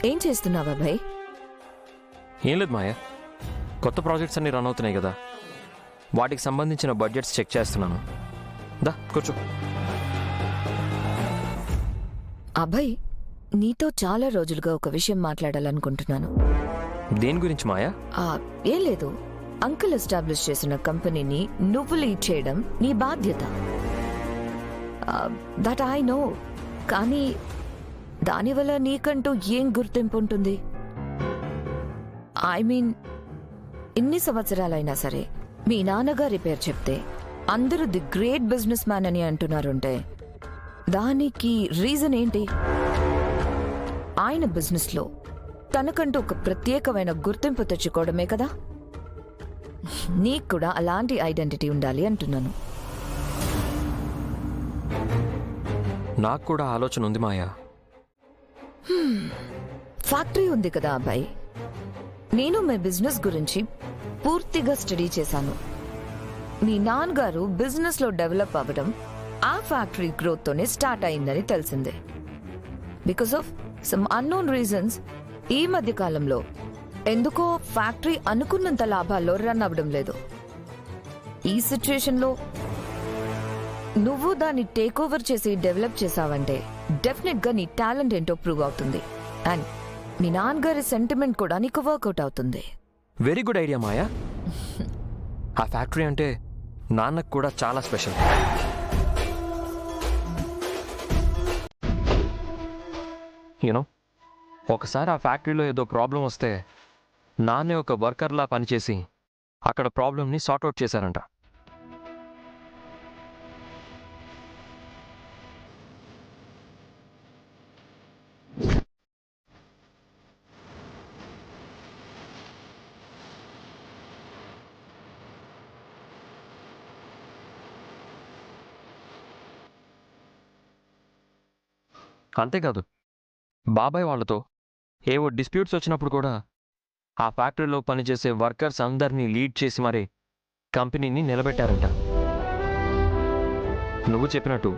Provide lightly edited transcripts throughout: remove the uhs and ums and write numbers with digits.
ఏం చేస్తున్నావా భయ్? ఏం లేదు మాయా, కొత్త ప్రాజెక్ట్స్ అన్ని రన్ అవుతున్నాయి కదా, వాటికి సంబంధించిన బడ్జెట్స్ చెక్ చేస్తున్నాను. దా కూర్చో. అభయ్, నీతో చాలా రోజులుగా ఒక విషయం మాట్లాడాలనుకుంటున్నాను. దేని గురించి మాయా? ఏం లేదు, అంకుల్ ఎస్టాబ్లిష్ చేసిన కంపెనీని నువ్వు లీడ్ చేయడం నీ బాధ్యత. That I know. కానీ దానివల్ల నీకంటూ ఏం గుర్తింపు ఉంటుంది? ఐ మీన్, ఇన్ని సంవత్సరాలైనా సరే మీ నాన్నగారి పేరు చెప్తే అందరూ ది గ్రేట్ బిజినెస్ మ్యాన్ అని అంటున్నారుంటే దానికి రీజన్ ఏంటి? ఆయన బిజినెస్ లో తనకంటూ ఒక ప్రత్యేకమైన గుర్తింపు తెచ్చుకోవడమే కదా. నీకు కూడా అలాంటి ఐడెంటిటీ ఉండాలి అంటున్నాను. నాకు కూడా ఆలోచన ఉంది మాయా. ఫ్యాక్టరీ ఉంది కదా అబ్బాయి. నేను మీ బిజినెస్ గురించి పూర్తిగా స్టడీ చేశాను. మీ నాన్నగారు బిజినెస్ లో డెవలప్ అవ్వడం ఆ ఫ్యాక్టరీ గ్రోత్ తోనే స్టార్ట్ అయిందని తెలిసిందే. Because of some unknown reasons ఈ మధ్య కాలంలో ఎందుకో ఫ్యాక్టరీ అనుకున్నంత లాభాల్లో రన్ అవ్వడం లేదు. ఈ సిచ్యుయేషన్ లో నువ్వు దాన్ని టేక్ ఓవర్ చేసి డెవలప్ చేసావంటే డెఫినెట్ గా నీ టాలెంట్ ఏంటో ప్రూవ్ అవుతుంది. అండ్ మీ నాన్నగారి సెంటిమెంట్ కూడా నీకు వర్కౌట్ అవుతుంది. వెరీ గుడ్ ఐడియా మాయా. ఆ ఫ్యాక్టరీ అంటే నాన్నకు కూడా చాలా స్పెషల్. యూనో, ఒకసారి ఆ ఫ్యాక్టరీలో ఏదో ప్రాబ్లం వస్తే నాన్నే ఒక వర్కర్లా పనిచేసి అక్కడ ప్రాబ్లంని సార్ట్అవుట్ చేశారంట. అంతేకాదు, బాబాయ్ వాళ్ళతో ఏవో డిస్ప్యూట్స్ వచ్చినప్పుడు కూడా ఆ ఫ్యాక్టరీలో పనిచేసే వర్కర్స్ అందరినీ లీడ్ చేసి మరీ కంపెనీని నిలబెట్టారంట. నువ్వు చెప్పినట్టు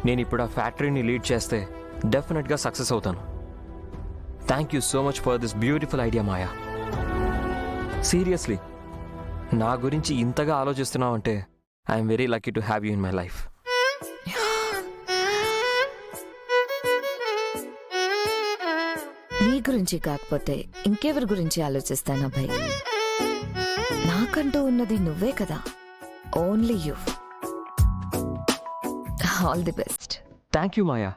నేను ఇప్పుడు ఆ ఫ్యాక్టరీని లీడ్ చేస్తే డెఫినెట్గా సక్సెస్ అవుతాను. Thank you so much for this beautiful idea Maya. Seriously, నా గురించి ఇంతగా ఆలోచిస్తున్నావంటే I'm very lucky to have you in my life. నీ గురించి కాకపోతే ఇంకెవరి గురించి ఆలోచిస్తాను అబ్బాయి? నాకంటూ ఉన్నది నువ్వే కదా. Only you. All the best. Thank you Maya.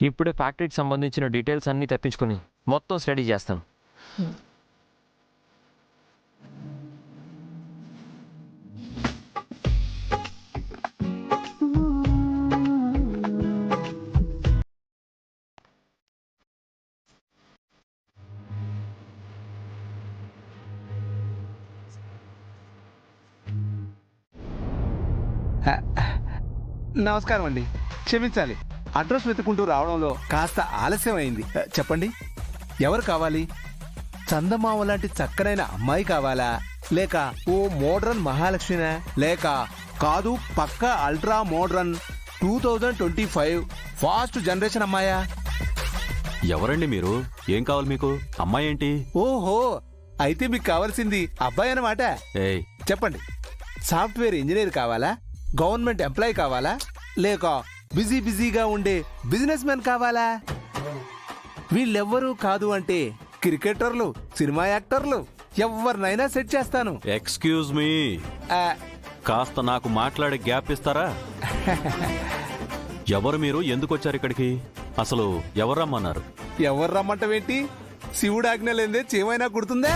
ఇప్పుడే ఫ్యాక్టరీకి సంబంధించిన డీటెయిల్స్ అన్నీ తెప్పించుకొని మొత్తం స్టడీ చేస్తాను. నమస్కారం అండి, క్షమించాలి, అడ్రస్ వెతుకుంటూ రావడంలో కాస్త ఆలస్యం అయింది. చెప్పండి, ఎవరు కావాలి? చందమామ లాంటి చక్కనైన అమ్మాయి కావాలా, లేక ఓ మోడ్రన్ మహాలక్ష్మినా, లేక కాదు పక్కా అల్ట్రా మోడ్రన్ 2025 ఫాస్ట్ జనరేషన్ అమ్మాయా? ఎవరండి మీరు? ఏం కావాలి మీకు? అమ్మాయి ఏంటి? ఓహో, అయితే మీకు కావాల్సింది అబ్బాయి అన్నమాట. ఏయ్ చెప్పండి, సాఫ్ట్వేర్ ఇంజనీర్ కావాలా, గవర్నమెంట్ ఎంప్లాయ్ కావాలా, లేక బిజీగా ఉండే బిజినెస్ మ్యాన్ కావాలా? వీళ్ళెవ్వరూ కాదు అంటే క్రికెటర్లు, సినిమా యాక్టర్లు, ఎవరినైనా సెట్ చేస్తాను. ఎక్స్క్యూజ్ మీ, కాస్త నాకు మాట్లాడే గ్యాప్ ఇస్తారా? ఎవరు మీరు? ఎందుకు వచ్చారు ఇక్కడికి? అసలు ఎవరు రమ్మన్నారు? ఎవరు రమ్మంటావేంటి? శివుడు ఆజ్ఞ లేదే చేమైనా కుడుతుందా?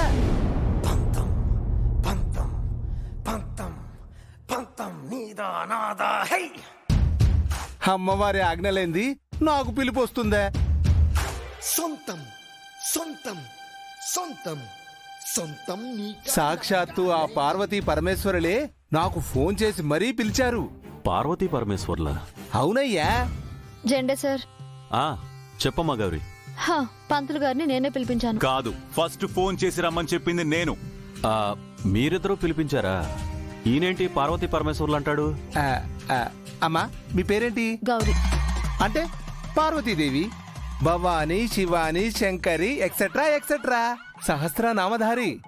అమ్మవారి ఆజ్ఞ లేంది నాకు పిలుపు వస్తుందా? సొంతం సొంతం సొంతం సొంతం నీ సాక్షాత్తు ఆ పార్వతీ పరమేశ్వరులే నాకు ఫోన్ చేసి మరీ పిలిచారు. పార్వతీ పరమేశ్వర్ల అవునయ్యా. జెండే సార్. చెప్పమ్మా గౌరీ. పంతులు గారిని నేనే పిలిపించాను. కాదు, ఫస్ట్ ఫోన్ చేసి రమ్మని చెప్పింది నేను. మీరిద్దరూ పిలిపించారా? ఈయనేంటి పార్వతీ పరమేశ్వర్లు అంటాడు? ఆ, ఆ, అమ్మా మీ పేరేంటి? గౌరీ. అంటే పార్వతీదేవి, భవాని, శివాని, శంకరి ఎక్సెట్రా ఎక్సెట్రా సహస్రనామధారి.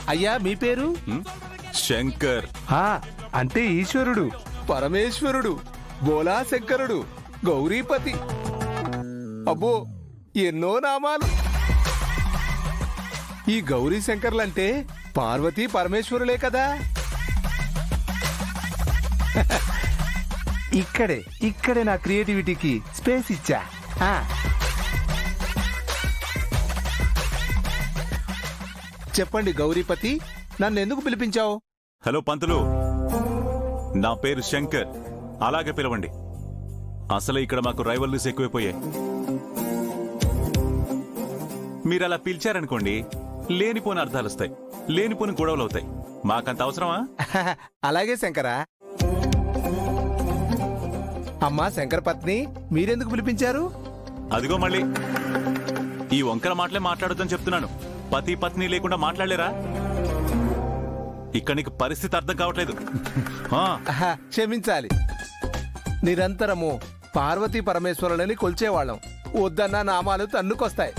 అయ్యా మీ పేరు? శంకర్. అంటే ఈశ్వరుడు, పరమేశ్వరుడు, బోలా శంకరుడు, గౌరీపతి. అబ్బో ఎన్నో నామాలు. ఈ గౌరీ శంకర్లంటే పార్వతీ పరమేశ్వరులే కదా. ఇక్కడే నా క్రియేటివిటీకి స్పేస్ ఇచ్చా. చెప్పండి గౌరీపతి, నన్ను ఎందుకు పిలిపించావు? హలో పంతులు, నా పేరు శంకర్. అలాగే పిలవండి. అసలు ఇక్కడ మాకు రైవల్రీస్ ఎక్కువైపోయాయి. మీరు అలా పిలిచారనుకోండి, లేనిపోని అర్థాలు వస్తాయి, లేనిపోని గొడవలు అవుతాయి. మాకంత అవసరమా? అలాగే శంకరా. అమ్మా శంకర్ పత్ని, మీరెందుకు పిలిపించారు? అదిగో మళ్ళీ ఈ వంకర మాటలే మాట్లాడొద్దని చెప్తున్నాను. పతి పత్ని లేకుండా మాట్లాడలేరా? ఇక్కడ నీకు పరిస్థితి అర్థం కావట్లేదు. క్షమించాలి. నిరంతరము పార్వతీ పరమేశ్వరులని కొల్చేవాళ్ళం. వద్దన్న నామాలు తన్నుకొస్తాయి.